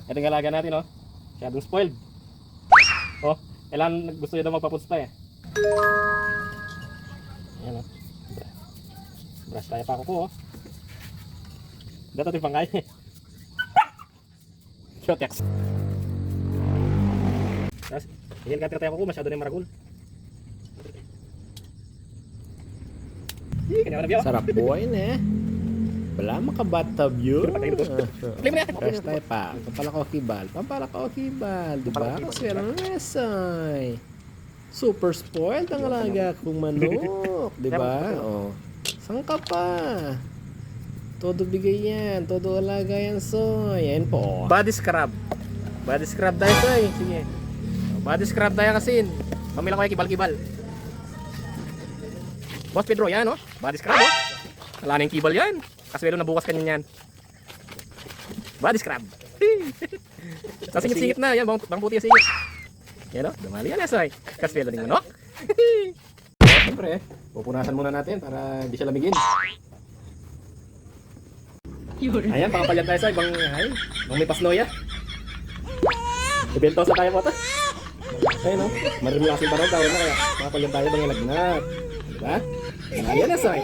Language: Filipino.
Ito yung alaga natin, oh. Masyadong spoiled. Oh, kailan gusto niya daw magpa-food supply, eh. Ayan, oh. Brush tayo pa ako po, oh. Dato yung pangkay. Shot yaks. Tapos, yan ka tayo ako, masyado na yung maragol. Sarap buhay na eh. Wala makabatab yun. Play mo na. Fresh tayo pa. Pampalakokibal. Pampalakokibal. Diba? Kasi ang lesay. Super spoiled ang alaga kong manok. Diba? Oh. Saan ka pa? Todo bigay yan. Todo alaga yan, soy. Yan po. Body scrub. Body scrub tayo, soy. Sige. Body scrub tayo kasi. Pamilang ko yung kibal-kibal. Boss Pedro, yan, oh. Body scrub, oh. Wala na yung kibal yan. Kaswelo na bukas kanya yan. Body scrub. Sa singit-singit na. Yan, bang puti yung singit. Yan, oh. Dumali yan, soy. Kaswelo ng manok. Siyempre, pupunasan muna natin para hindi siya lamigin. Ayan, pakapalyan tayo sa ibang may pasnoya. Ibentosa tayo po ito. Ayun, no? Marami kasing panahon, tawag na kaya pakapalyan tayo bang ilagnat. Diba? Ayan na, soy.